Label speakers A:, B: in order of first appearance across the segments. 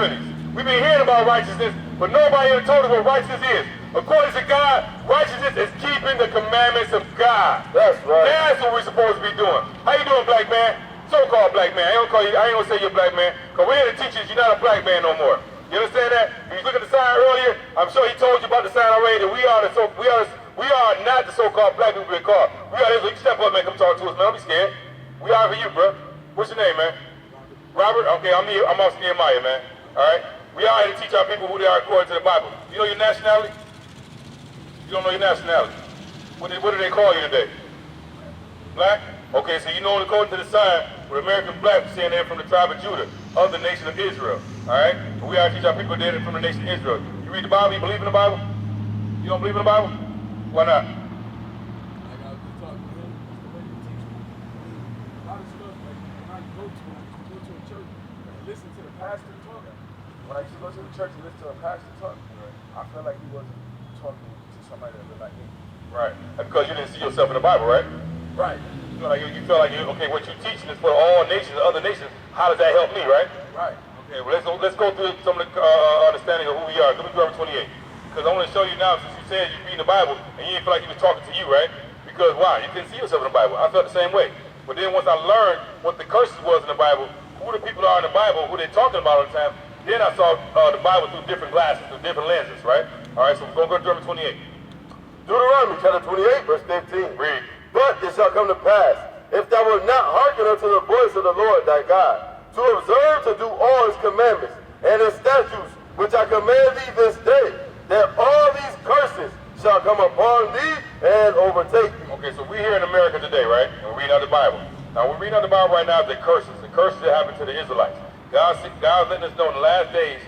A: 70s. We've been hearing about righteousness, but nobody ever told us what righteousness is. According to God, righteousness is keeping the commandments of God.
B: That's right.
A: That's what we're supposed to be doing. How you doing, black man? So-called black man. I ain't gonna say you're a black man, because we're here to teach you you're not a black man no more. You understand that? When you look at the sign earlier, I'm sure he told you about the sign already that we are not the so-called black people we're called. We are this. You step up, man. Come talk to us, man. Don't be scared. We are for you, bro. What's your name, man? Robert? Okay, I'm also Nehemiah, man. All right? We are here to teach our people who they are according to the Bible. You know your nationality? You don't know your nationality. What do they call you today? Black? Okay, so you know according to the sign, we're American black, saying they're from the tribe of Judah, of the nation of Israel. All right? We are to teach our people they're from the nation of Israel. You read the Bible? You believe in the Bible? You don't believe in the Bible? Why not?
B: When I used to go to the church and listen to a pastor talk, I felt like he wasn't talking to somebody that looked like me.
A: Right. That's because you didn't see yourself in the Bible, right?
B: Right.
A: You feel like okay, what you're teaching is for all nations, other nations. How does that help me, right?
B: Right.
A: Okay, well, let's go through some of the understanding of who we are. Give me Deuteronomy 28. Because I want to show you now, since you said you're reading the Bible, and you didn't feel like he was talking to you, right? Because, why? You couldn't see yourself in the Bible. I felt the same way. But then once I learned what the curses was in the Bible, who the people are in the Bible, who they're talking about all the time, then I saw the Bible through different glasses, through different lenses, right? All right, so we're going to go to Deuteronomy 28.
B: Deuteronomy chapter 28, verse 15.
A: Read.
B: But it shall come to pass, if thou wilt not hearken unto the voice of the Lord thy God, to observe to do all his commandments and his statutes, which I command thee this day, that all these curses shall come upon thee and overtake thee.
A: Okay, so we're here in America today, right? And we're reading out the Bible. Now, we're reading out the Bible right now, the curses that happened to the Israelites. God's letting us know in the last days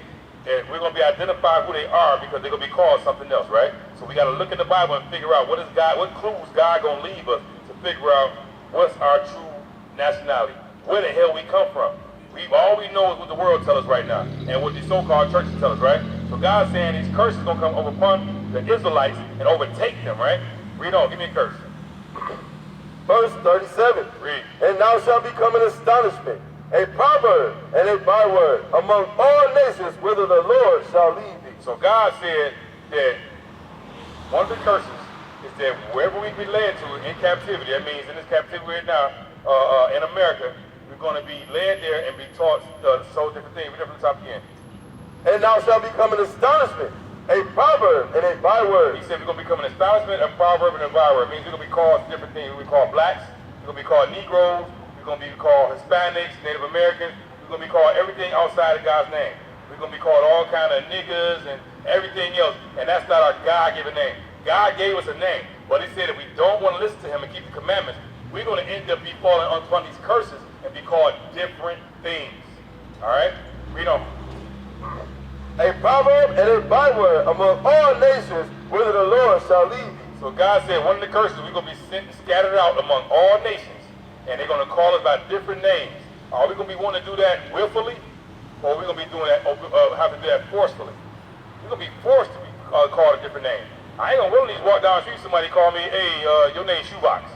A: that we're going to be identified who they are because they're going to be called something else, right? So we got to look in the Bible and figure out what clues God going to leave us to figure out what's our true nationality, where the hell we come from. All we know is what the world tells us right now and what the so-called churches tell us, right? So God's saying these curses are going to come over upon the Israelites and overtake them, right? Read on. Give me a curse.
B: Verse 37.
A: Read.
B: And thou shalt become an astonishment, a proverb and a byword among all nations whither the Lord shall lead thee.
A: So God said that one of the curses is that wherever we be led to in captivity, that means in this captivity right now in America, we're going to be led there and be taught so different things. We're different top again.
B: And thou shalt become an astonishment, a proverb and a byword.
A: He said we're going to become an astonishment, a proverb, and a byword. It means we're going to be called different things. We're going to be called blacks, we're going to be called Negroes, we're going to be called Hispanics, Native Americans, we're going to be called everything outside of God's name. We're going to be called all kind of niggas and everything else, and that's not our God-given name. God gave us a name, but he said if we don't want to listen to him and keep the commandments, we're going to end up be falling upon these curses and be called different things. All right? Read on.
B: A proverb and a byword among all nations whither the Lord shall lead thee.
A: So God said one of the curses, we're going to be sent and scattered out among all nations, and they're going to call us by different names. Are we going to be wanting to do that willfully, or are we going to be doing that, have to do that forcefully? We're going to be forced to be called a different name. I ain't going to willingly walk down the street, somebody call me, hey, your name's Shoebox.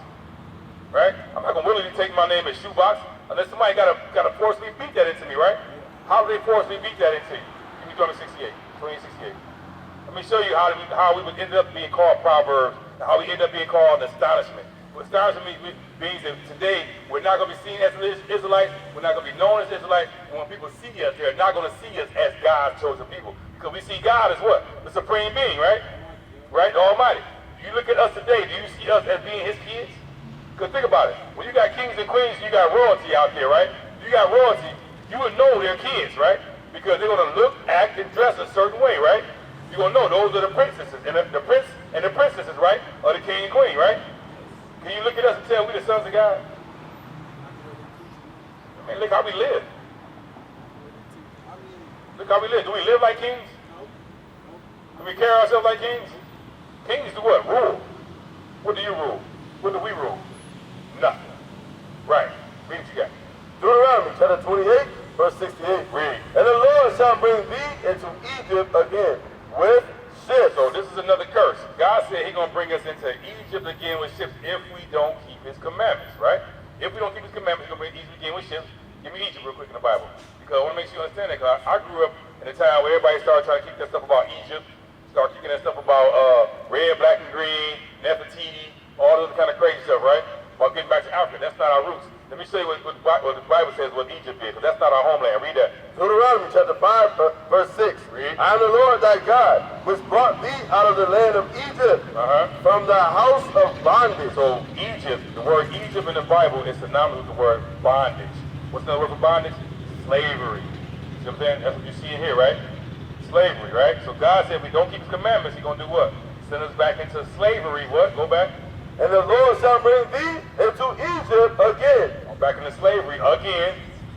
A: Right? I'm not going to willingly take my name as Shoebox unless somebody got to forcefully beat that into me, right? How do they forcefully beat that into you? Give me 28. Let me show you how we would end up being called Proverbs, and how we end up being called astonishment. What astonishment means that today we're not going to be seen as Israelites, we're not going to be known as Israelites, and when people see us, they're not going to see us as God's chosen people. Because we see God as what? The supreme being, right? Right? The Almighty. You look at us today, do you see us as being his kids? Because think about it. When you got kings and queens, you got royalty out there, right? You got royalty, you would know they're kids, right? Because they're going to look, act, and dress a certain way, right? You're going to know those are the princesses. And the prince and the princesses, right, are the king and queen, right? Can you look at us and tell we the sons of God? I mean, look how we live. Look how we live. Do we live like kings? Do we carry ourselves like kings? Kings do what? Rule. What do you rule? What do we rule? Nothing. Right. Read what you got.
B: Deuteronomy chapter 28, verse 68.
A: Read.
B: And the Lord shall bring thee into Egypt again with ships.
A: So this is another curse. God said he's going to bring us into Egypt again with ships if we don't keep his commandments, right? If we don't keep his commandments, he's going to bring Egypt again with ships. Give me Egypt real quick in the Bible. Because I want to make sure you understand that. Because I grew up in a time where everybody started trying to keep that stuff about Egypt, start keeping that stuff about red, black, and green, Nefertiti, all those kind of crazy stuff, right? About getting back to Africa. That's not our roots. Let me show you what the Bible says what Egypt is, because that's not our homeland. Read that.
B: Deuteronomy chapter 5, verse 6.
A: Read.
B: I am the Lord thy God, which brought thee out of the land of Egypt, from the house of bondage.
A: So Egypt, the word Egypt in the Bible is synonymous with the word bondage. What's another word for bondage? Slavery. See what I'm saying? That's what you see in here, right? Slavery, right? So God said if we don't keep his commandments, he's going to do what? Send us back into slavery. What? Go back.
B: And the Lord shall bring thee into Egypt again.
A: Back into slavery again.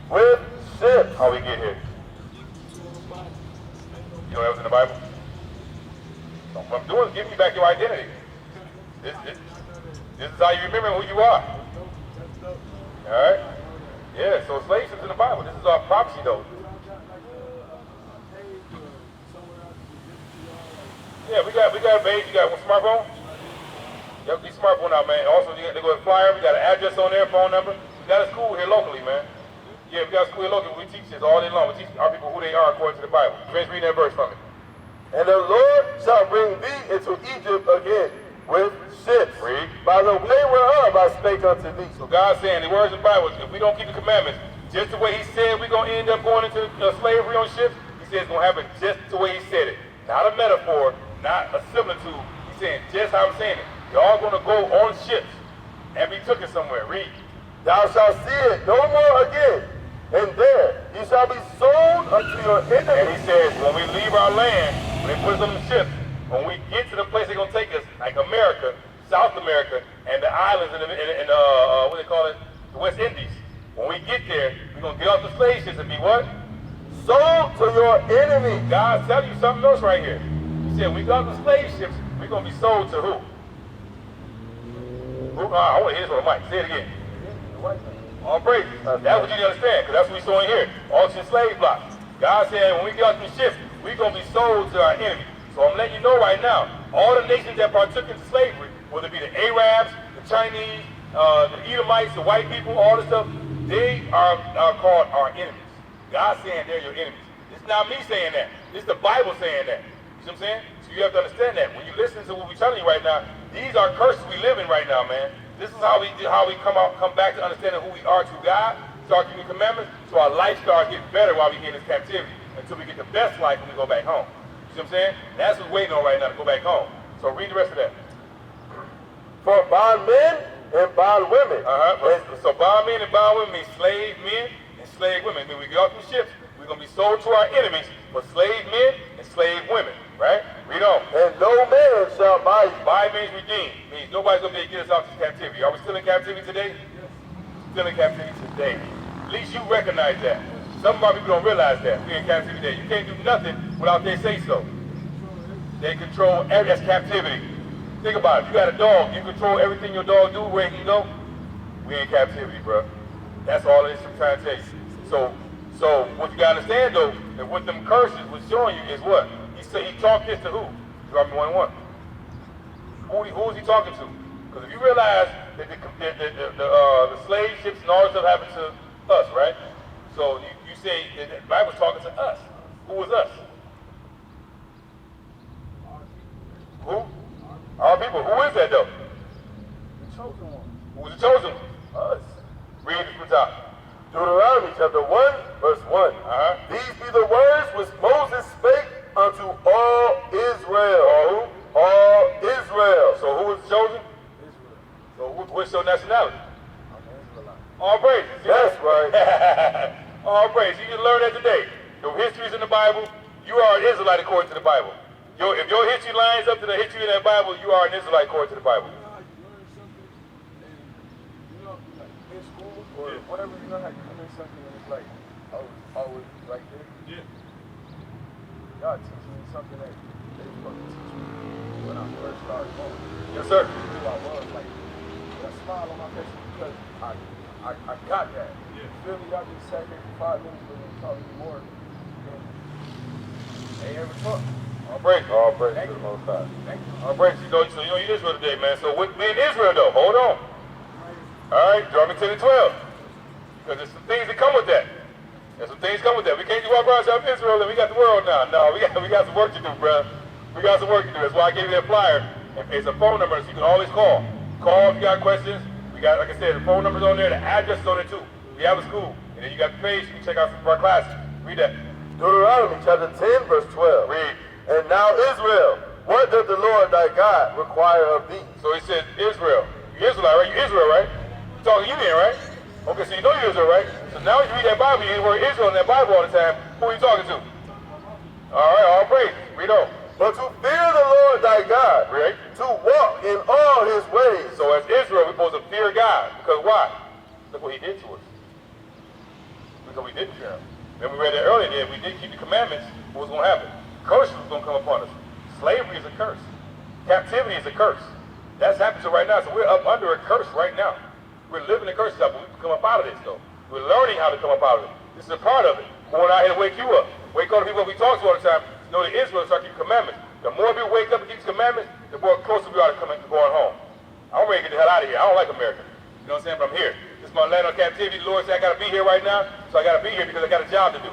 B: With ships.
A: How we get here? You know that was in the Bible? So what I'm doing is giving you back your identity. This is how you remember who you are. Alright? Yeah, so slave ships in the Bible. This is our prophecy though. Yeah, we got a baby. You got a smartphone? Yep, these smartphone out, man. Also, they go to flyer. We got an address on there, phone number. We got a school here locally, man. Yeah, we got a school here locally. We teach this all day long. We teach our people who they are according to the Bible. Finish reading that verse from me.
B: And the Lord shall bring thee into Egypt again with ships.
A: Read.
B: By the way whereof I spake unto thee.
A: So God's saying the words of the Bible, if we don't keep the commandments, just the way he said we're going to end up going into slavery on ships, he said it's going to happen just the way he said it. Not a metaphor, not a similitude. He's saying just how I'm saying it. Y'all going to go on ships and be taken somewhere. Read.
B: Thou shalt see it no more again, and there ye shall be sold unto your
A: And
B: enemies.
A: he says, when we leave our land, when they put us on the ships, when we get to the place they're going to take us, like America, South America, and the islands in what they call it, the West Indies. When we get there, we're going to get off the slave ships and be what?
B: Sold to your enemies.
A: God's telling you something else right here. He said, when we got off the slave ships, we're going to be sold to who? I want to hear this on the mic. Say it again. All praise. That's what you need to understand, because that's what we saw in here. Auction slave blocks. God said when we get off the ships, we're going to be sold to our enemies. So I'm letting you know right now, all the nations that partook in slavery, whether it be the Arabs, the Chinese, the Edomites, the white people, all this stuff, they are called our enemies. God's saying they're your enemies. It's not me saying that. It's the Bible saying that. You see what I'm saying? So you have to understand that. When you listen to what we're telling you right now, these are curses we live in right now, man. This is how we come back to understanding who we are to God, start keeping commandments, so our lifestyle gets better while we get in this captivity, until we get the best life when we go back home. You see what I'm saying? That's what's waiting on right now to go back home. So read the rest of that.
B: For bondmen and bondwomen.
A: So bondmen and bondwomen mean slave men and slave women. I mean, we get off the ships, we're going to be sold to our enemies, but slave men and slave women, right? Read on.
B: And no man shall buy you.
A: Buy means redeem. Means nobody's going to be able to get us out of this captivity. Are we still in captivity today? Yes. Still in captivity today. At least you recognize that. Some of our people don't realize that. We're in captivity today. You can't do nothing without they say so. They control that's captivity. Think about it. If you got a dog, you control everything your dog do, where he can go. We're in captivity, bro. That's all it is I'm trying to tell you. So what you got to understand, though, that what them curses was showing you is what? He talked this to who? Deuteronomy 1:1. Who is he talking to? Because if you realize that the slave ships and all this stuff happened to us, right? So you say that the Bible's talking to us. Who was us? Who? Our people. Who is that though?
B: The chosen one.
A: Who's the chosen one? Us. Read it from the top.
B: Deuteronomy chapter 1, verse 1. These be the words which Moses spake unto all Israel.
A: All who?
B: All Israel.
A: So who was chosen?
B: Israel.
A: So what's your nationality?
B: I'm an Israelite.
A: All praise.
B: That's right.
A: All praise. You can learn that today. Your history is in the Bible. You are an Israelite according to the Bible. If your history lines up to the history in that Bible, you are an Israelite according to the Bible.
B: You learn something, and you know, like in school or whatever, you know how you learn something and it's like, always right there.
A: Yeah.
B: God teaching me something that they were supposed to teach me when I first started going.
A: Yes, sir.
B: Who I was, like, with a smile on my face because I got that.
A: Yeah.
B: Feel me? Y'all just sat here for 5 minutes but then talk to me more. And they ever talk.
A: All praise.
B: All praise to the Most High.
A: Thank you. All praise. So you know you Israel today, man. So we in Israel though. Hold on. All right. Deuteronomy 10 and 12. Because there's some things that come with that. There's some things come with that. We can't just walk around South Israel and we got the world now. No, we got some work to do, bro. We got some work to do. That's why I gave you that flyer. It's a phone number so you can always call. Call if you got questions. We got, like I said, the phone number's on there, the address is on there too. We have a school. And then you got the page, you can check out some of our classes. Read that.
B: Deuteronomy chapter 10, verse 12.
A: Read.
B: And now Israel, what does the Lord thy God require of thee?
A: So he said, Israel. You Israelite, right? You Israel, right? I'm talking to you then, right? Okay, so you know you're Israel, right? So now when you read that Bible, you hear the word Israel in that Bible all the time. Who are you talking to? All right, all praise. Read on.
B: But to fear the Lord thy God,
A: Right?
B: to walk in all his ways.
A: So as Israel, we're supposed to fear God. Because why? Look what he did to us. Because we didn't fear him. Then we read that earlier, that if we didn't keep the commandments, what was going to happen? Curse was going to come upon us. Slavery is a curse. Captivity is a curse. That's happening to right now. So we're up under a curse right now. We're living in curses up, but we can come up out of this though. We're learning how to come up out of it. This is a part of it. Going out here to wake you up. Wake all the people we talk to all the time. Know that Israel start keeping commandments. The more people wake up and keep these commandments, the more closer we are to going home. I'm ready to get the hell out of here. I don't like America. You know what I'm saying? But I'm here. This is my land of captivity. The Lord said I got to be here right now, so I got to be here because I got a job to do.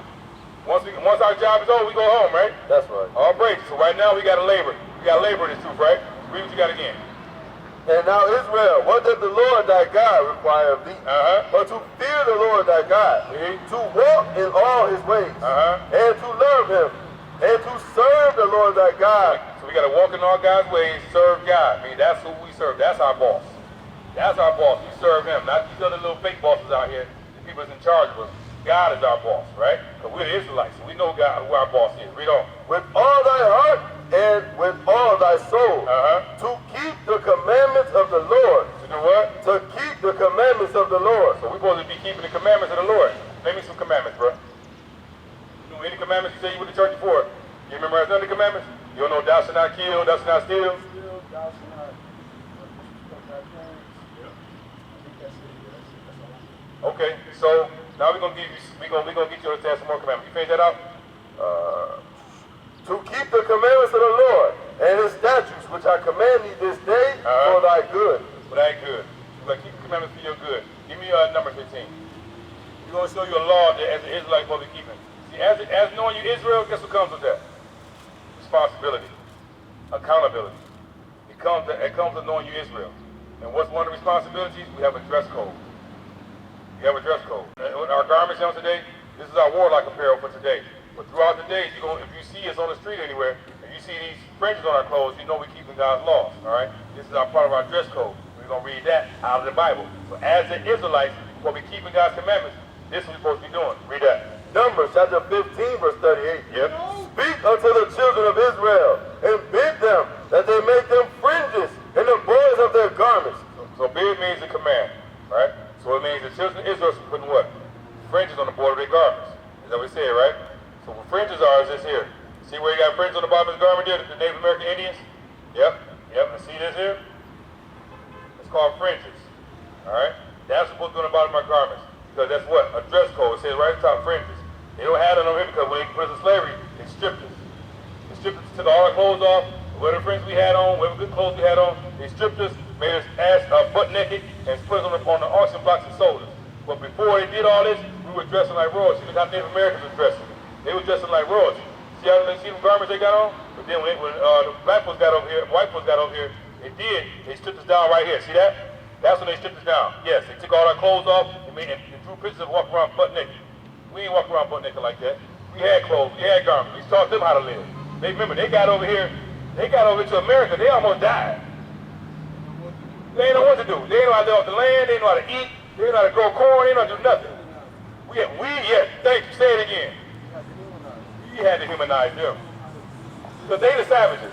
A: Once our job is over, we go home, right?
B: That's right.
A: All praise. So right now we got to labor. We got to labor in this truth, right? Read what you got again.
B: And now Israel, what does the Lord thy God require of thee? But to fear the Lord thy God, to walk in all his ways, and to love him, and to serve the Lord thy God.
A: So we got to walk in all God's ways, serve God. I mean, that's who we serve. That's our boss. That's our boss. We serve him, not these other little fake bosses out here. The people that's in charge of us. God is our boss, right? Because we're the Israelites, so we know God, who our boss is. Read on.
B: With all thy heart and with all thy soul, to keep the commandments of the Lord.
A: To do what?
B: To keep the commandments of the Lord.
A: So we're supposed to be keeping the commandments of the Lord. Name me some commandments, bro. You know any commandments you say you went to church before? You remember none of the commandments? You don't know thou shalt not kill, thou shalt not steal?
C: Thou shalt not disrespect thy parents. I think that's it.
A: Okay, so now we're gonna get you to understand some more commandments. You finish that out?
B: To keep the commandments of the Lord and his statutes, which I command thee this day for thy good.
A: For thy good. Like keep the commandments for your good. Give me number 15. We're gonna show you a law that as an Israelite supposed to keep it. See, as knowing you Israel, guess what comes with that? Responsibility, accountability. It comes with knowing you Israel. And what's one of the responsibilities? We have a dress code. We have a dress code. Our garments on today, this is our warlike apparel for today. But throughout the day, if you see us on the street anywhere, and you see these fringes on our clothes, you know we're keeping God's laws, all right? This is our part of our dress code. We're going to read that out of the Bible. So as the Israelites, we'll be keeping God's commandments. This is what we're supposed to be doing. Read that.
B: Numbers chapter 15, verse 38.
A: Yep.
B: Speak unto the children of Israel, and bid them that they make them fringes in the borders of their garments.
A: So bid means a command, right? So it means the children of Israel should put what? Fringes on the border of their garments. Is that what we say, right? So what fringes are is this here. See where you got fringes on the bottom of the garment there? The Native American Indians? Yep. And see this here? It's called fringes. Alright? That's supposed to be on the bottom of my garments. Because that's what? A dress code. It says right at the top, fringes. They don't have it on here because when they put us in slavery, they stripped us. They stripped us, took all our clothes off, whatever fringes we had on, whatever good clothes we had on, they stripped us, made us butt naked, and put us on the auction blocks and sold us. But before they did all this, we were dressing like royalty. Look how Native Americans were dressing. They were dressing like royalty. See how they see the garments they got on? But then when the black folks got over here, white folks got over here, they stripped us down right here. See that? That's when they stripped us down. Yes, they took all our clothes off and drew pictures of walking around butt naked. We ain't walking around butt naked like that. We had clothes, we had garments. We taught them how to live. They remember, they got over here to America, they almost died. They ain't know what to do. They ain't know how to live off the land, they ain't know how to eat, they ain't know how to grow corn, they ain't know how to do nothing. Thank you, say it again. We had to humanize them. Because they the savages.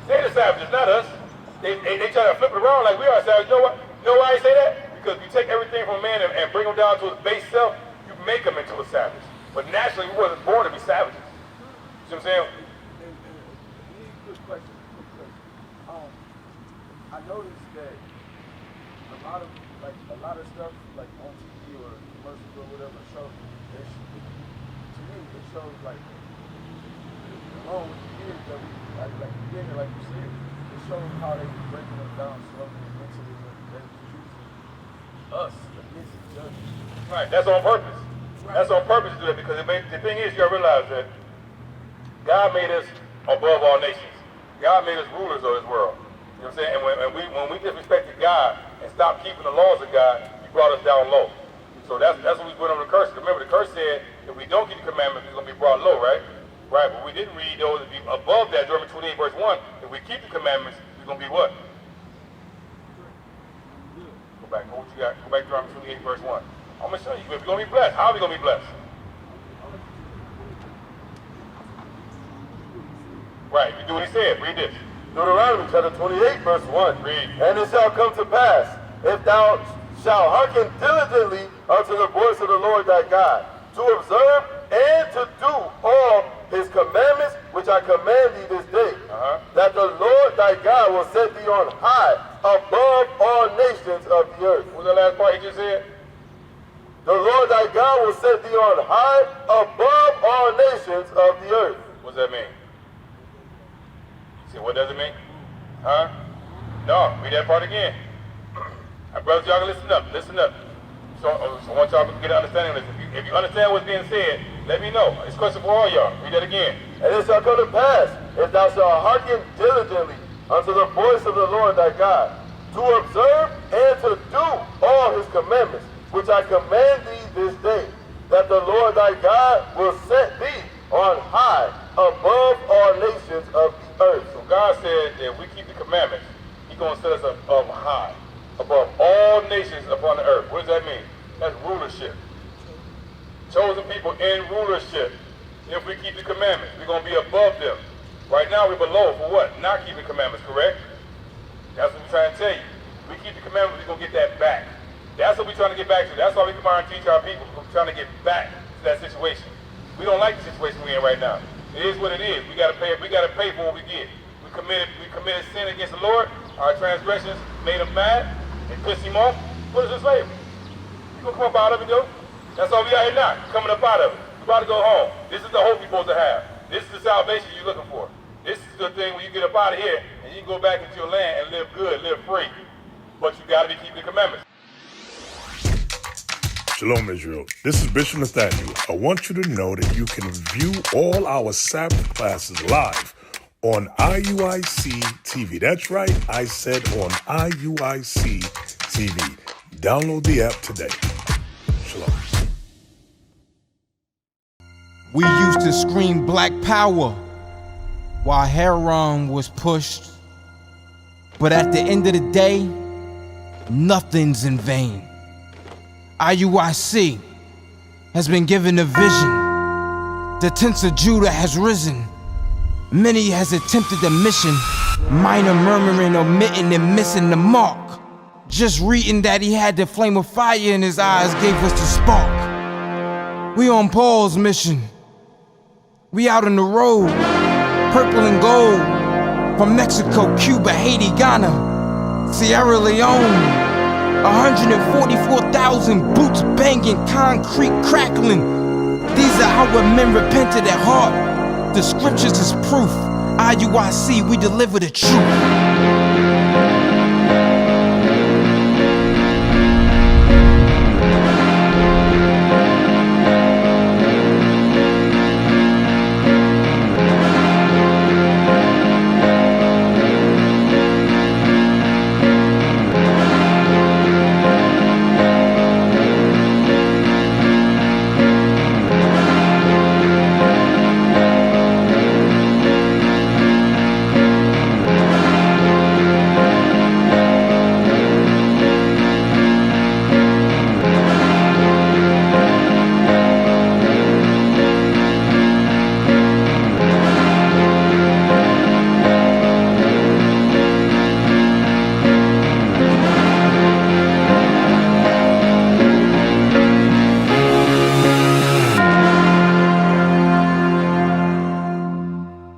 A: They the savages, not us. They try to flip it around like we are savages. You know why I say that? Because you take everything from a man and bring him down to his base self, you make him into a savage. But naturally, we wasn't born to be savages. You see what I'm saying?
C: Quick question. I noticed that a lot of stuff like on TV or commercials or whatever shows, to me it shows like along with the years that we like beginning, like you said, it shows how they breaking them down slowly and mentally. They was using us against each other.
A: Right, that's on purpose. That's on purpose to do that because the thing is, you gotta realize that God made us above all nations. God made us rulers of this world. You know what I'm saying? And when we disrespected God and stopped keeping the laws of God, He brought us down low. So that's what we put on the curse. Remember, the curse said if we don't keep the commandments, we're gonna be brought low, right? Right, but we didn't read those to be above that. Deuteronomy 28 verse 1. If we keep the commandments, we're gonna be what? Go back. What you got? Go back to Deuteronomy 28 verse 1. I'm gonna show you. If we're gonna be blessed, how are we gonna be blessed? Right, you do what He said. Read this.
B: Deuteronomy chapter 28, verse 1.
A: Read.
B: And it shall come to pass, if thou shalt hearken diligently unto the voice of the Lord thy God, to observe and to do all His commandments, which I command thee this day, that the Lord thy God will set thee on high above all nations of the earth.
A: What was the last part He just said?
B: The Lord thy God will set thee on high above all nations of the earth.
A: What does that mean? See, what does it mean? Huh? No, read that part again. Our brothers, y'all can listen up. Listen up. So I want y'all to get an understanding of this. If you understand what's being said, let me know. It's a question for all y'all. Read that again.
B: And it shall come to pass, if thou shalt hearken diligently unto the voice of the Lord thy God, to observe and to do all His commandments, which I command thee this day, that the Lord thy God will set thee on high above all nations of the earth.
A: So God said that if we keep the commandments, He's going to set us up high, above all nations upon the earth. What does that mean? That's rulership. Chosen people in rulership. If we keep the commandments, we're going to be above them. Right now we're below for what? Not keeping commandments, correct? That's what we're trying to tell you. We keep the commandments, we're going to get that back. That's what we're trying to get back to. That's why we come out and teach our people. We're trying to get back to that situation. We don't like the situation we're in right now. It is what it is. We got to pay for what we get. We committed sin against the Lord. Our transgressions made Him mad and pissed Him off. Put us in slavery. You gonna come up out of it, though? That's all we got here now. Coming up out of it. We're about to go home. This is the hope you're supposed to have. This is the salvation you're looking for. This is the thing when you get up out of here and you can go back into your land and live good, live free. But you got to be keeping the commandments.
D: Shalom, Israel. This is Bishop Nathaniel. I want you to know that you can view all our Sabbath classes live on IUIC TV. That's right, I said on IUIC TV. Download the app today. Shalom.
E: We used to scream Black Power while Heron was pushed. But at the end of the day, nothing's in vain. IUIC has been given a vision. The tents of Judah has risen. Many has attempted the mission, minor murmuring, omitting, and missing the mark. Just reading that he had the flame of fire in his eyes gave us the spark. We on Paul's mission. We out on the road, purple and gold, from Mexico, Cuba, Haiti, Ghana, Sierra Leone. 144,000 boots banging, concrete crackling. These are our men repented at heart. The scriptures is proof. IUIC, we deliver the truth.